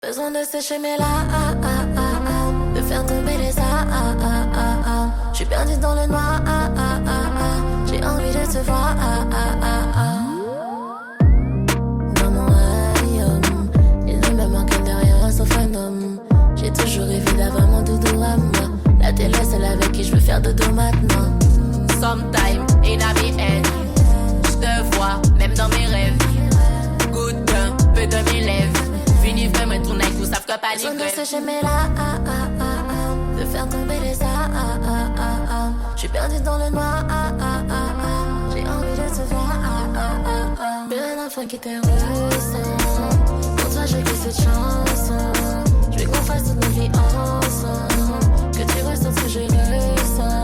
Besoin de sécher mes larmes, de faire tomber les je suis perdue dans le noir, j'ai envie de te voir. Dans mon royaume, il ne me manque de rien sauf un homme. J'ai toujours rêvé d'avoir mon doudou à moi. La télé, celle avec qui je veux faire dodo maintenant. Sometime in a my head, je te vois même dans mes rêves. Good un peu de mes lèvres. Fini de me tourner, vous savez que pas d'y grève. Je sécher mes larmes, de faire tomber les je suis perdue dans le noir, j'ai envie de te voir. Un enfant qui te ressent. Pour toi j'écris cette chanson. Je veux qu'on fasse toute notre vie ensemble. Que tu ressens ce que je ressens.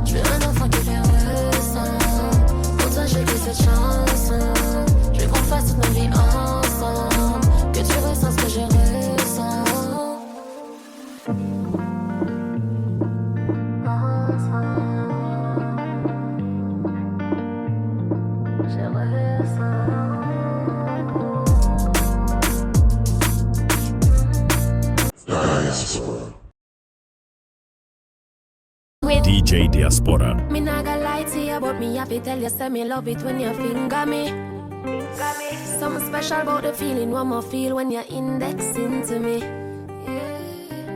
Je veux un enfant qui te ressent. Pour toi j'écris cette chanson. Je veux qu'on fasse toute notre vie ensemble. Que tu ressens ce que je ressens. DJ Dyaspara. Me not gonna lie to you, but me happy tell you say me love it when you finger me. Something special about the feeling one more feel when you're indexing to me.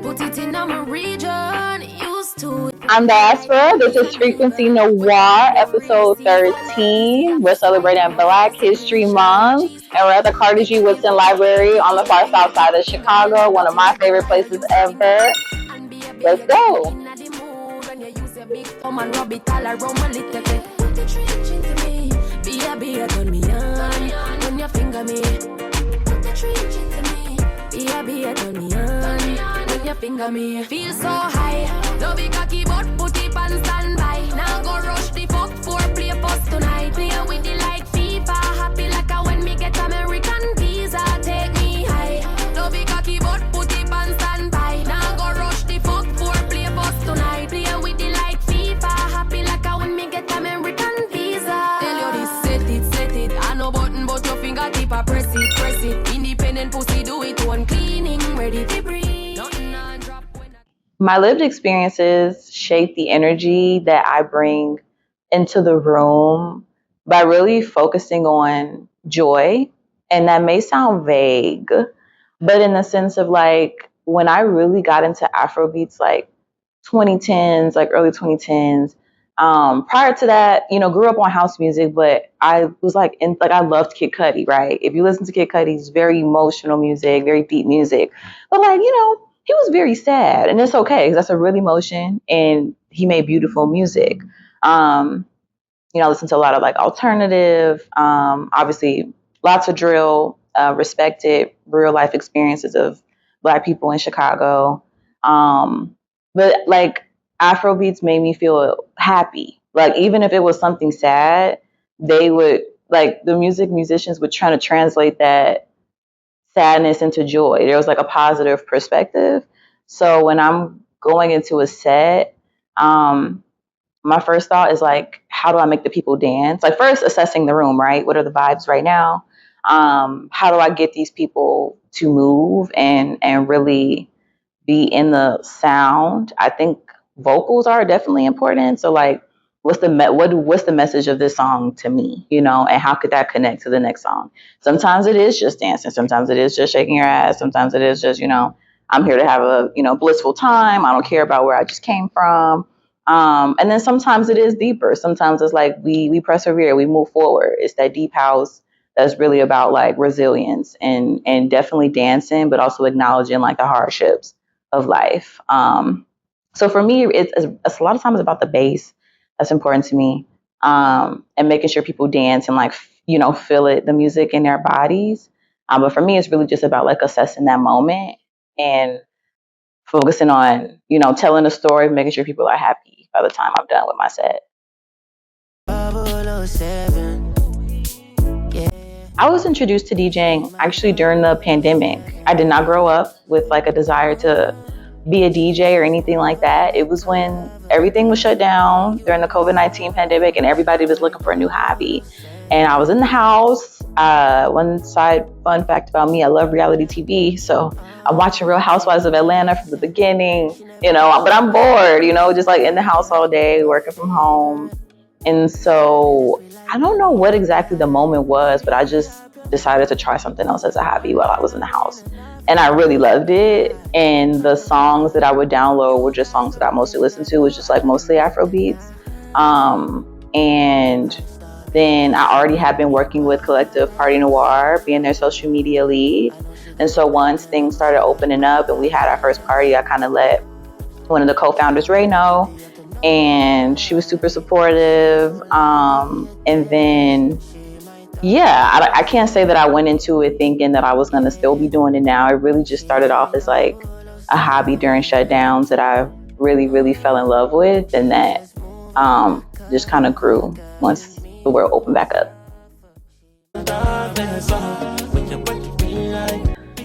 Put it in my region, used to it. I'm Dyaspara. This is quency Noir, episode 13. We're celebrating Black History Month, and we're at the Carter G. Woodson Library on the far south side of Chicago, one of my favorite places ever. Let's go. Come and rub it all around my little bit. Put the trench into me. Be a turn me on. When you finger me. Put the trench into me. Be a turn me on. When you finger me. Feel so high. No big cocky but put it on standby. Now go rush the fuck for play post tonight. Play with the like FIFA. Happy like a when me get American visa. Take me high. No big cocky but put it on standby. Now go rush the fuck for play post tonight. Play with the like happy like I when me get American visa. Tell you this, set it. I no button but your fingertip I press it. Independent pussy do it one cleaning, ready to breathe. My lived experiences shape the energy that I bring into the room by really focusing on joy. And that may sound vague, but in the sense of like when I really got into Afrobeats, like 2010s, like early 2010s. Prior to that, grew up on house music, but I was I loved Kid Cudi, right? If you listen to Kid Cudi's very emotional music, very deep music, but he was very sad, and it's okay because that's a real emotion, and he made beautiful music. I listened to a lot of like alternative, obviously lots of drill, respected real life experiences of Black people in Chicago. But like Afrobeats made me feel happy. Like even if it was something sad, they would the musicians would try to translate that sadness into joy. There was like a positive perspective. So when I'm going into a set, my first thought is like, how do I make the people dance? Like first assessing the room, right? What are the vibes right now? How do I get these people to move and really be in the sound? I think vocals are definitely important. So like, what's the message of this song to me, and how could that connect to the next song? Sometimes it is just dancing. Sometimes it is just shaking your ass. Sometimes it is just, I'm here to have a, blissful time. I don't care about where I just came from. And then sometimes it is deeper. Sometimes it's like we persevere, we move forward. It's that deep house that's really about like resilience and definitely dancing, but also acknowledging like the hardships of life. So for me, it's a lot of times about the bass. That's important to me. And making sure people dance and like, feel it, the music in their bodies. But for me, it's really just about like assessing that moment and focusing on, telling a story, making sure people are happy by the time I'm done with my set. I was introduced to DJing actually during the pandemic. I did not grow up with like a desire to be a DJ or anything like that. It was when everything was shut down during the COVID-19 pandemic and everybody was looking for a new hobby. And I was in the house. One side fun fact about me, I love reality TV. So I'm watching Real Housewives of Atlanta from the beginning, you know, but I'm bored, you know, just like in the house all day, working from home. And so I don't know what exactly the moment was, but I just decided to try something else as a hobby while I was in the house. And I really loved it. And the songs that I would download were just songs that I mostly listened to, was just like mostly Afro beats. And then I already had been working with Collective Party Noir, being their social media lead. And so once things started opening up and we had our first party, I kind of let one of the co-founders, Ray, know. And she was super supportive. And then, yeah, I can't say that I went into it thinking that I was going to still be doing it now. It really just started off as like a hobby during shutdowns that I really, really fell in love with. And that just kind of grew once the world opened back up.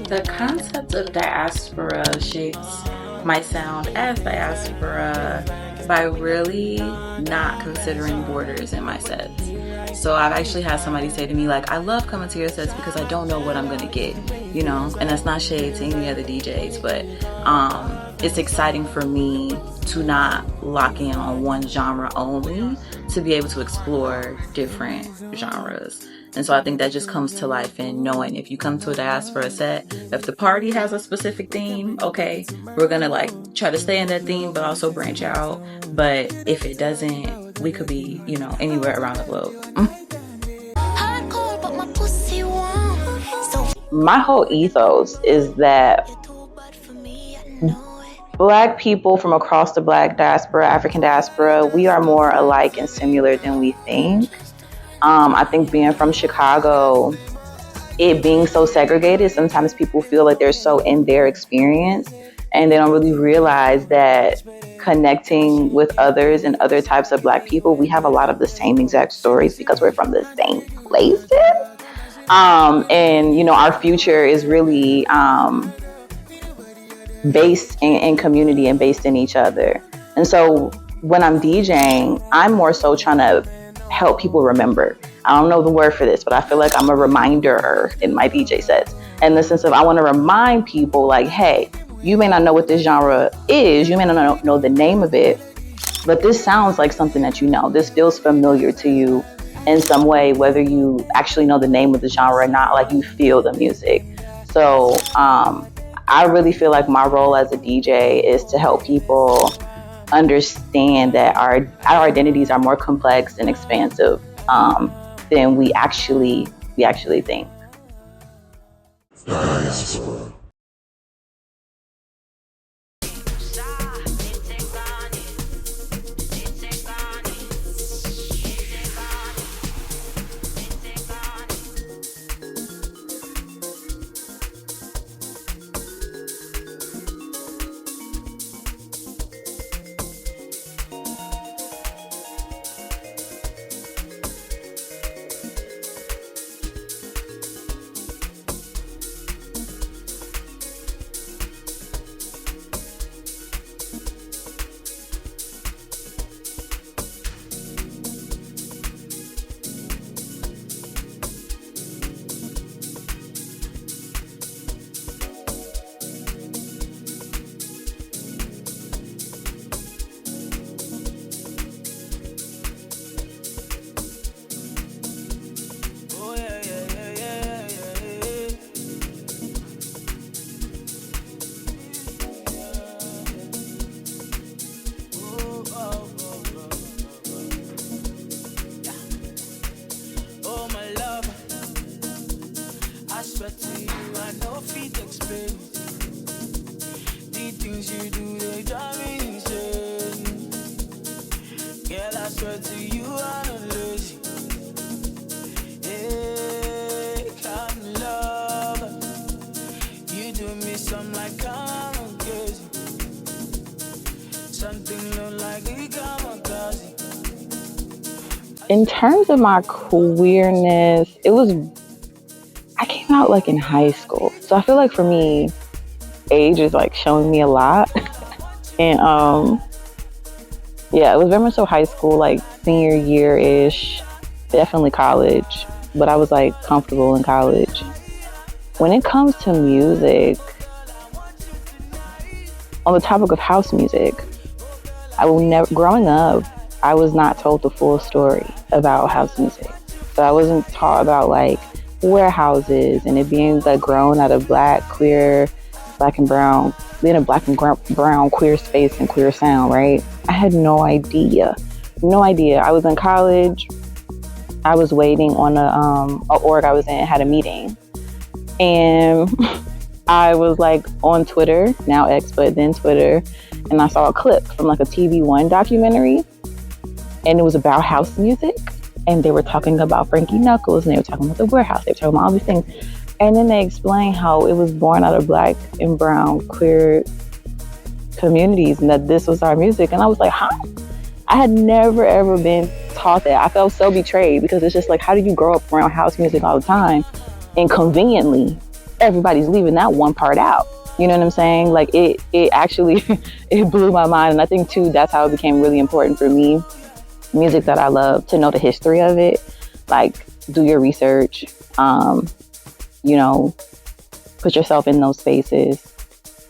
The concept of diaspora shapes my sound as diaspora by really not considering borders in my sets. So I've actually had somebody say to me, like, I love coming to your sets because I don't know what I'm gonna get, you know? And that's not shade to any other DJs, but it's exciting for me to not lock in on one genre only, to be able to explore different genres. And so I think that just comes to life in knowing if you come to a diaspora set, if the party has a specific theme, okay, we're gonna like try to stay in that theme, but also branch out. But if it doesn't, we could be, you know, anywhere around the globe. My whole ethos is that Black people from across the Black diaspora, African diaspora, we are more alike and similar than we think. I think being from Chicago, it being so segregated, sometimes people feel like they're so in their experience and they don't really realize that connecting with others and other types of Black people, we have a lot of the same exact stories because we're from the same places. And, you know, our future is really based in community and based in each other. And so when I'm DJing, I'm more so trying to help people remember. I don't know the word for this, but I feel like I'm a reminder in my DJ sets, in the sense of I want to remind people like, hey, you may not know what this genre is, you may not know the name of it, but this sounds like something that you know. This feels familiar to you in some way, whether you actually know the name of the genre or not, like you feel the music. So I really feel like my role as a DJ is to help people understand that our identities are more complex and expansive than we actually think. Dyaspara. In terms of my queerness, I came out like in high school. So I feel like for me, age is like showing me a lot. And yeah, it was very much so high school, like senior year-ish, definitely college, but I was like comfortable in college. When it comes to music, on the topic of house music, growing up, I was not told the full story about house music. So I wasn't taught about like warehouses and it being like grown out of black, queer, black and brown, being a black and brown queer space and queer sound, right? I had no idea. I was in college. I was waiting on a org I was in, had a meeting. And I was like on Twitter, now X, but then Twitter, and I saw a clip from like a TV One documentary, and it was about house music, and they were talking about Frankie Knuckles, and they were talking about the warehouse, they were talking about all these things, and then they explained how it was born out of black and brown queer communities, and that this was our music, and I was like, huh? I had never ever been taught that. I felt so betrayed because it's just like, how do you grow up around house music all the time, and conveniently everybody's leaving that one part out? You know what I'm saying? Like it actually it blew my mind. And I think too, that's how it became really important for me, music that I love, to know the history of it, like do your research, you know, put yourself in those spaces.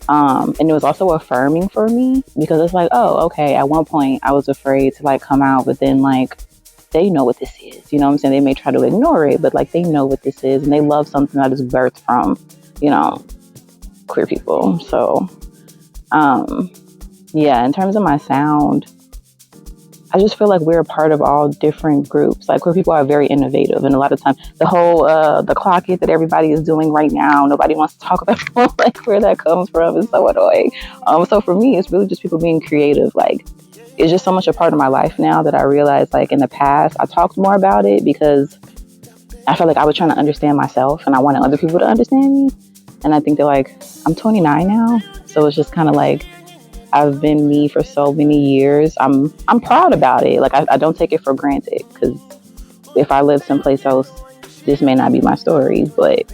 And it was also affirming for me because it's like, oh, okay, at one point I was afraid to like come out, but then like they know what this is, you know what I'm saying? They may try to ignore it, but like they know what this is and they love something that is birthed from, you know, queer people. So yeah, in terms of my sound, I just feel like we're a part of all different groups. Like queer people are very innovative, and a lot of times the whole the clock it that everybody is doing right now, nobody wants to talk about like where that comes from. It's so annoying. So for me, it's really just people being creative. Like it's just so much a part of my life now that I realize, like in the past I talked more about it because I felt like I was trying to understand myself and I wanted other people to understand me. And I think they're like, I'm 29 now, so it's just kind of like I've been me for so many years. I'm proud about it. Like I don't take it for granted, because if I lived someplace else, this may not be my story. But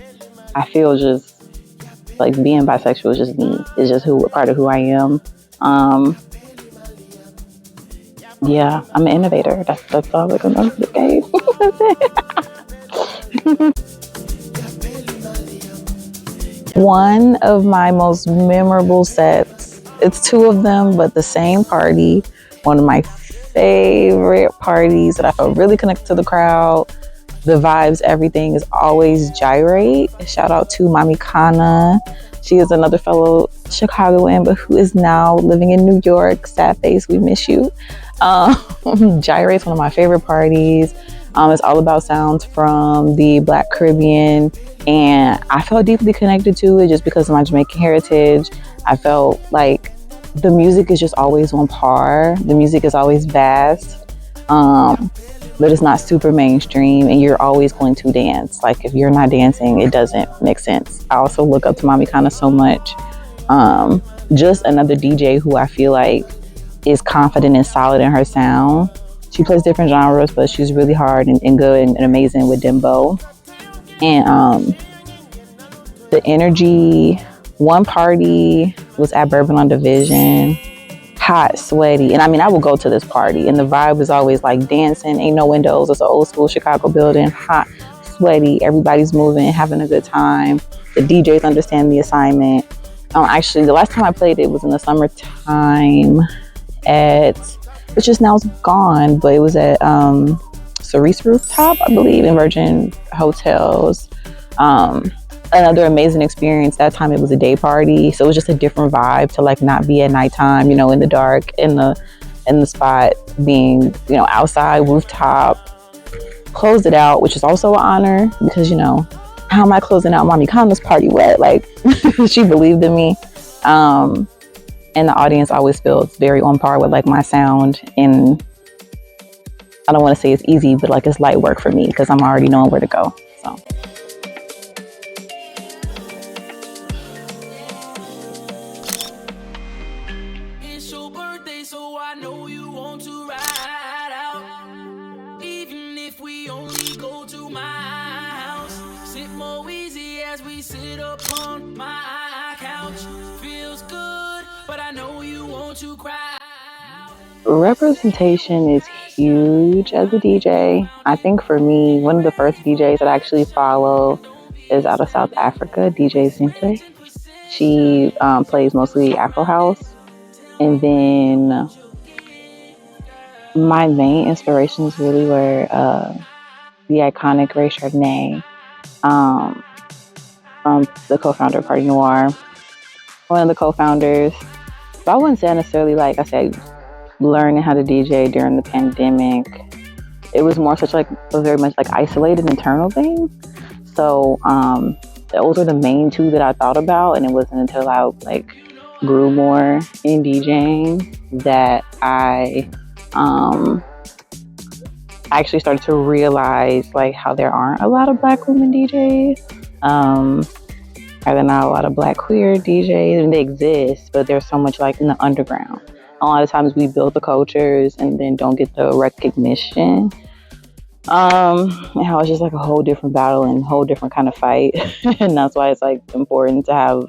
I feel just like being bisexual is just me. It's just part of who I am. Yeah, I'm an innovator. That's all we're gonna do. Okay. One of my most memorable sets, it's two of them, but the same party, one of my favorite parties that I felt really connected to the crowd, the vibes, everything is always Gyrate. Shout out to Mami Kana. She is another fellow Chicagoan, but who is now living in New York. Sad face, we miss you. Gyrate's one of my favorite parties. It's all about sounds from the Black Caribbean, and I felt deeply connected to it just because of my Jamaican heritage. I felt like the music is just always on par. The music is always vast, but it's not super mainstream, and you're always going to dance. Like if you're not dancing, it doesn't make sense. I also look up to Mami Kana so much. Just another DJ who I feel like is confident and solid in her sound. She plays different genres, but she's really hard and good and amazing with Dembo. And the energy, one party was at Bourbon on Division, hot, sweaty. And I mean, I will go to this party and the vibe is always like dancing, ain't no windows. It's an old school Chicago building, hot, sweaty. Everybody's moving, having a good time. The DJs understand the assignment. Actually, the last time I played it was in the summertime which is now gone, but it was at Cerise Rooftop, I believe, in Virgin Hotels. Another amazing experience. That time it was a day party, so it was just a different vibe to like not be at nighttime, you know, in the dark, in the spot, being, you know, outside, rooftop. Closed it out, which is also an honor because, you know, how am I closing out Mami Kana's party wet? Like she believed in me. And the audience always feels very on par with like my sound, and I don't want to say it's easy, but like it's light work for me because I'm already knowing where to go. So it's your birthday, so I know you want to ride out. Even if we only go to my house, sit more easy as we sit upon my couch. Feels good, but I know you want to cry. Representation is huge as a DJ. I think for me, one of the first DJs that I actually follow is out of South Africa, DJ Zinhle. She plays mostly Afro House. And then my main inspirations really were the iconic Ray Chardonnay, the co-founder of Party Noir, one of the co-founders. But I wouldn't say necessarily, like I said, learning how to DJ during the pandemic. It was more such like a very much like isolated internal thing. So those were the main two that I thought about, and it wasn't until I like grew more in DJing that I actually started to realize like how there aren't a lot of Black women DJs. Or there not a lot of Black queer DJs, and they exist, but there's so much like in the underground. A lot of times we build the cultures and then don't get the recognition. And how it's just like a whole different battle and a whole different kind of fight. And that's why it's like important to have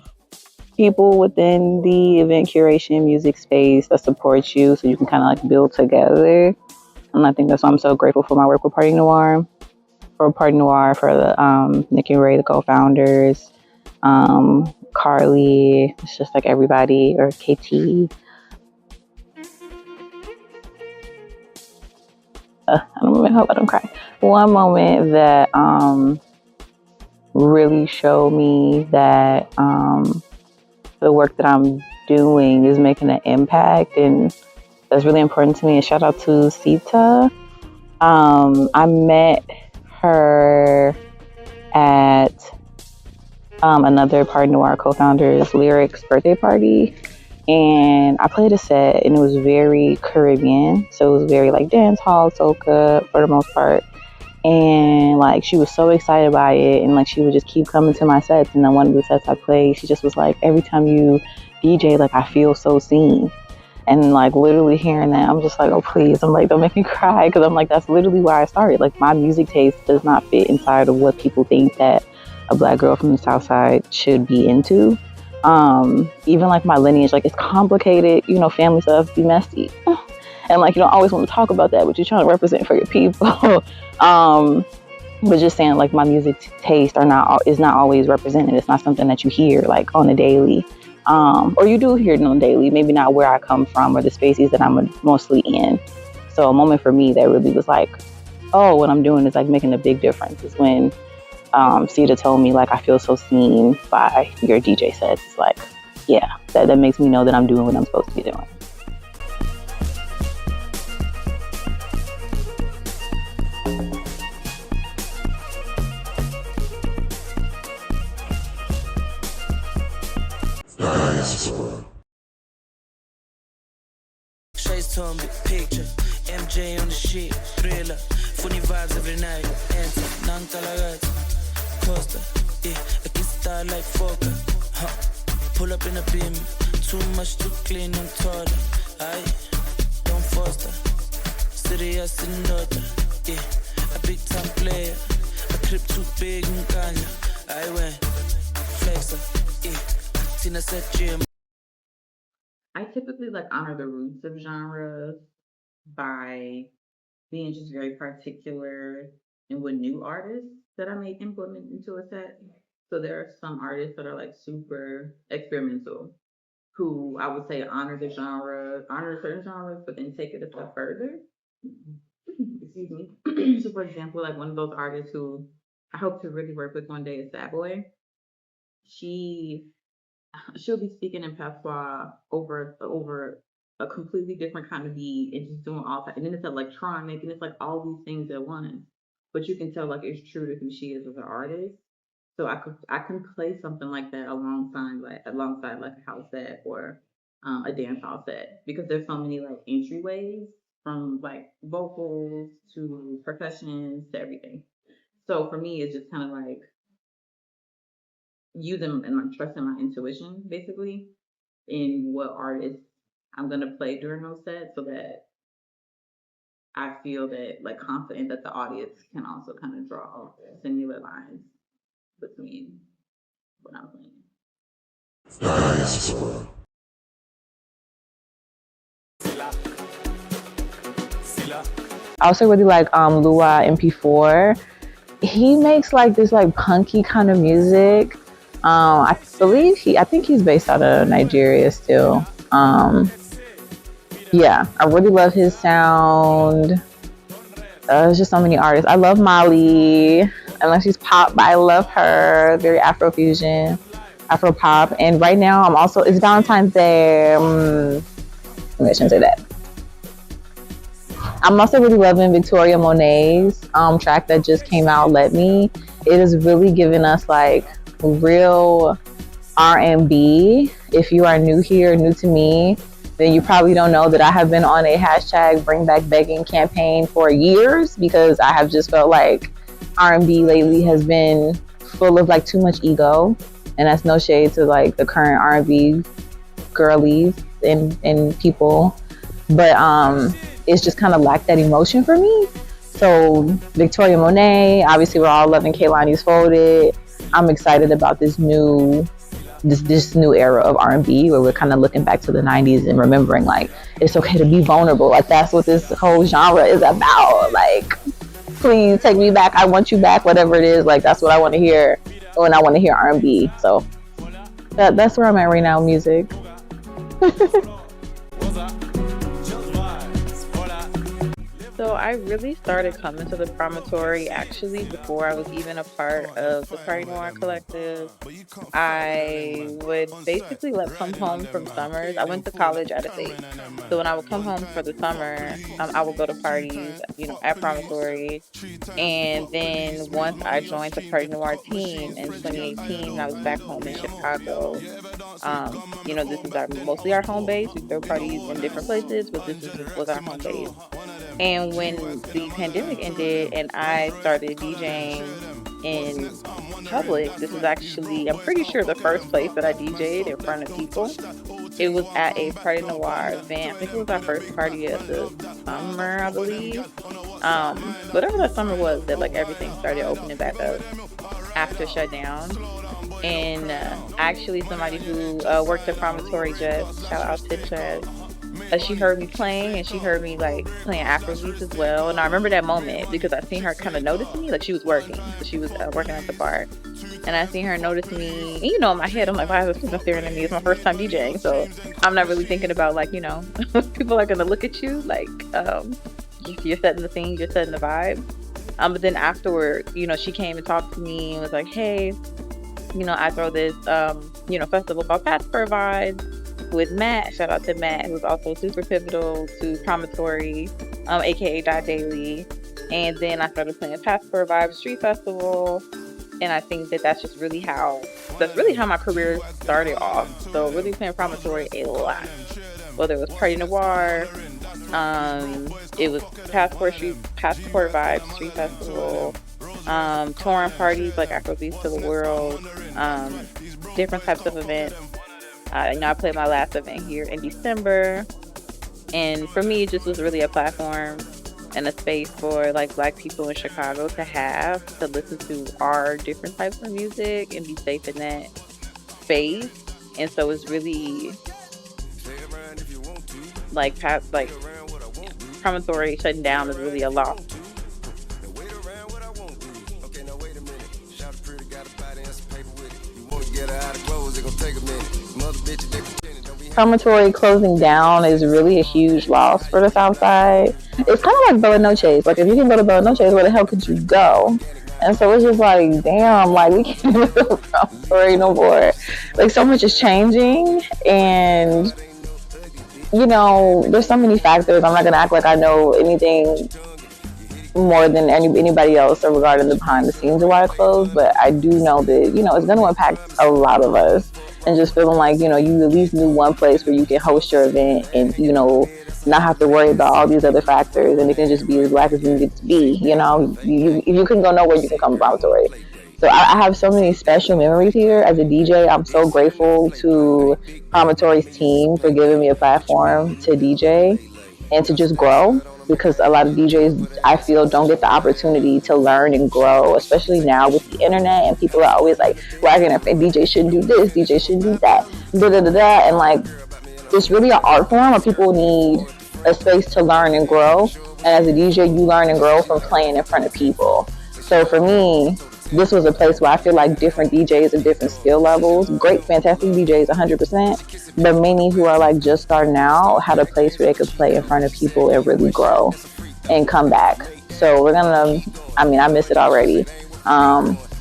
people within the event curation music space that support you so you can kind of like build together. And I think that's why I'm so grateful for my work with Party Noir, for the Nick and Ray, the co-founders, Carly, it's just like everybody, or KT. I hope I don't cry. One moment that really showed me that the work that I'm doing is making an impact, and that's really important to me. And shout out to Sita. I met her at another Party Noir co-founder's Lyrics birthday party, and I played a set, and it was very Caribbean, so it was very like dance hall, soca for the most part. And like she was so excited by it, and like she would just keep coming to my sets. And then one of the sets I played, she just was like, every time you DJ, like I feel so seen. And like literally hearing that, I'm just like, oh please, I'm like, don't make me cry, because I'm like, that's literally why I started. Like my music taste does not fit inside of what people think that a Black girl from the South Side should be into. Even like my lineage, like it's complicated, you know, family stuff be messy. And like, you don't always want to talk about that, but you're trying to represent for your people. But just saying like my music taste is not always represented. It's not something that you hear like on a daily. Or you do hear it on a daily, maybe not where I come from or the spaces that I'm mostly in. So a moment for me that really was like, oh, what I'm doing is like making a big difference is when Sita told me like, I feel so seen by your DJ sets. It's like, yeah, that makes me know that I'm doing what I'm supposed to be doing. Dyaspara. Chase told me picture, MJ on the shit, thriller, funny vibes every night, enter, nang talagat, costa, yeah, I can start like Fokker, pull up in a beam, too much to clean and total, aye, don't foster, serious in daughter, yeah, a big time player, a crib too big and kanya, I went, flexer, yeah. I typically like honor the roots of genres by being just very particular in what new artists that I may implement into a set. So there are some artists that are like super experimental, who I would say honor certain genres, but then take it a step further. Excuse me. So for example, like one of those artists who I hope to really work with one day is Sad Boy. She'll be speaking in patois over a completely different kind of beat and just doing all that. And then it's electronic and it's like all these things at once. But you can tell like it's true to who she is as an artist. So I can play something like that alongside like a house set or a dance hall set, because there's so many like entryways from like vocals to percussions to everything. So for me, it's just kind of like using and like trusting my intuition basically in what artists I'm gonna play during those sets, so that I feel that like confident that the audience can also kind of draw similar lines between what I'm playing. Dyaspara. Silla. I also really like Lua MP4. He makes like this like punky kind of music. I think he's based out of Nigeria still. Yeah, I really love his sound. There's just so many artists. I love Molly. Unless she's pop, but I love her. Very Afrofusion, Afro pop. And right now, it's Valentine's Day. Maybe I shouldn't say that. I'm also really loving Victoria Monet's track that just came out, Let Me. It is really giving us like real R&B. If you are new here, new to me, then you probably don't know that I have been on a hashtag Bring Back Begging campaign for years, because I have just felt like R&B lately has been full of like too much ego, and that's no shade to like the current R&B girlies and people, but it's just kind of lacked that emotion for me. So Victoria Monet, obviously we're all loving Kehlani's Folded. I'm excited about this new era of R&B where we're kind of looking back to the 90s and remembering like it's okay to be vulnerable. Like that's what this whole genre is about. Like, please take me back. I want you back. Whatever it is, like that's what I want to hear when I want to hear R&B. So that's where I'm at right now, music. So I really started coming to the Promontory actually before I was even a part of the Portrait Noir collective. I would basically come home from summers. I went to college out of state. So when I would come home for the summer, I would go to parties, at Promontory. And then once I joined the Portrait Noir team in 2018, I was back home in Chicago. This is mostly our home base. We throw parties in different places, but this was our home base. And when the pandemic ended and I started DJing in public, this is actually, I'm pretty sure, the first place that I DJ'd in front of people. It was at a Portrait Noir event. I think it was our first party of the summer, I believe. Whatever that summer was that like everything started opening back up after shutdown. And actually somebody who worked at Promontory, Jess, shout out to Jess, she heard me playing, and she heard me like playing Afrobeats as well. And I remember that moment because I seen her kind of notice me, like she was working. So she was working at the bar, and I seen her notice me. And in my head, I'm like, why is this person staring at me? It's my first time DJing, so I'm not really thinking about like, people are gonna look at you like, you're setting the scene, you're setting the vibe. But then afterward, she came and talked to me and was like, hey, I throw this, festival called Passport Vibes with Matt. Shout out to Matt, who's also super pivotal to Promontory, aka Dot Daily. And then I started playing Passport Vibes Street Festival, and I think that's really how my career started off. So really playing Promontory a lot, whether it was Portrait Noir, it was Passport Vibes Street Festival, touring parties like Afrobeats to the World, different types of events. I played my last event here in December, and for me, it just was really a platform and a space for like Black people in Chicago to listen to our different types of music and be safe in that space. And so it's really like Promontory shutting down is really a loss. Promontory closing down is really a huge loss for the South Side. It's kind of like Bella Noche's. Like, if you can go to Bella Noche's, where the hell could you go? And so it's just like, damn, like, we can't even go to Promontory no more. Like, so much is changing, and, there's so many factors. I'm not going to act like I know anything more than anybody else regarding the behind the scenes of why it closed, but I do know that, it's going to impact a lot of us. And just feeling like, you at least knew one place where you can host your event and, not have to worry about all these other factors, and it can just be as Black as you get to be, if you can go nowhere, you can come to Promontory. So I have so many special memories here as a DJ. I'm so grateful to Promontory's team for giving me a platform to DJ and to just grow, because a lot of DJs, I feel, don't get the opportunity to learn and grow, especially now with the internet, and people are always like, wagging their face, DJ shouldn't do this, DJ shouldn't do that, and like, it's really an art form where people need a space to learn and grow. And as a DJ, you learn and grow from playing in front of people. So for me, this was a place where I feel like different DJs of different skill levels, great, fantastic DJs, 100%, but many who are like just starting out had a place where they could play in front of people and really grow and come back. So we're gonna, I mean, I miss it already.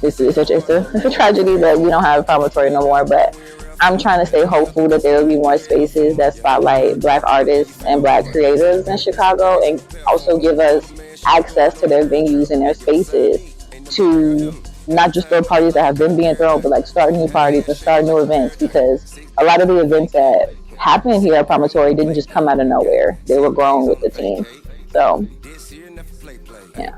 It's a tragedy that we don't have a Promontory no more, but I'm trying to stay hopeful that there will be more spaces that spotlight Black artists and Black creatives in Chicago, and also give us access to their venues and their spaces to not just throw parties that have been being thrown, but like start new parties and start new events, because a lot of the events that happened here at Promontory didn't just come out of nowhere. They were grown with the team. So, yeah.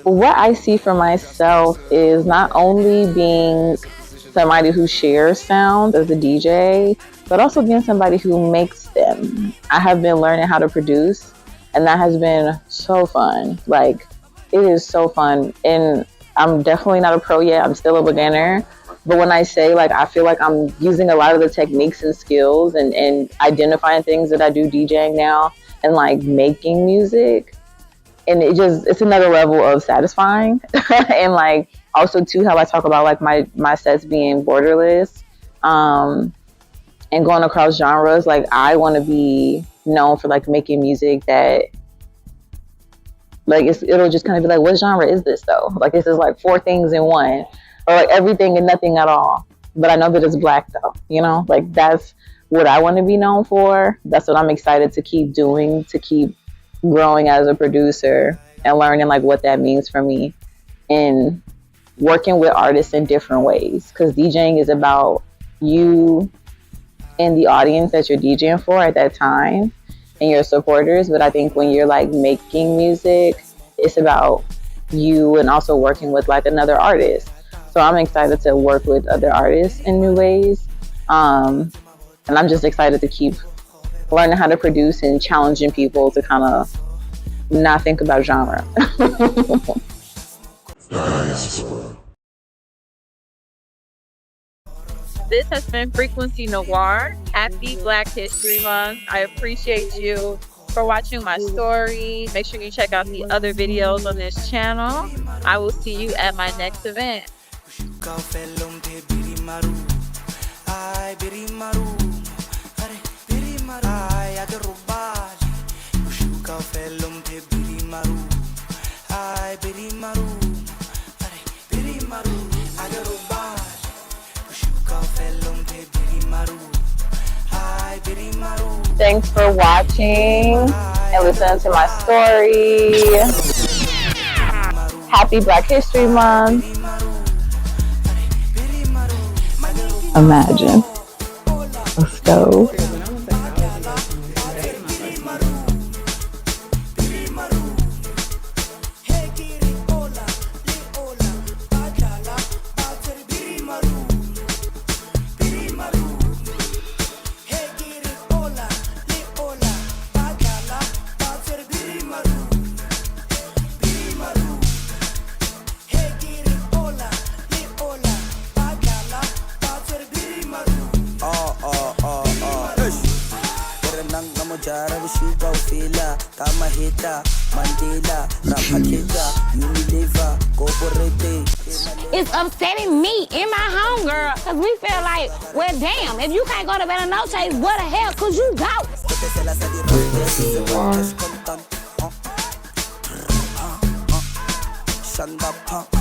What I see for myself is not only being somebody who shares sound as a DJ, but also being somebody who makes them. I have been learning how to produce, and that has been so fun. Like, it is so fun. And I'm definitely not a pro yet. I'm still a beginner. But when I say, like, I feel like I'm using a lot of the techniques and skills and identifying things that I do DJing now and, like, making music. And it's another level of satisfying. And, like, also, too, how I talk about, like, my sets being borderless and going across genres. Like, I want to be known for, like, making music that, like, it'll just kind of be like, what genre is this, though? Like, this is, like, 4 things in one. Or, like, everything and nothing at all. But I know that it's Black, though, you know? Like, that's what I want to be known for. That's what I'm excited to keep doing, to keep growing as a producer and learning, like, what that means for me. And working with artists in different ways. Because DJing is about you and the audience that you're DJing for at that time and your supporters. But I think when you're, like, making music, it's about you and also working with, like, another artist. So I'm excited to work with other artists in new ways. And I'm just excited to keep learning how to produce and challenging people to kind of not think about genre. This has been Frequency Noir. Happy Black History Month. I appreciate you for watching my story. Make sure you check out the other videos on this channel. I will see you at my next event. Thanks for watching and listening to my story. Happy Black History Month. Imagine a stove. It's upsetting me and my homegirl because we feel like, well, damn, if you can't go to Bella Noche's, where the hell could you go?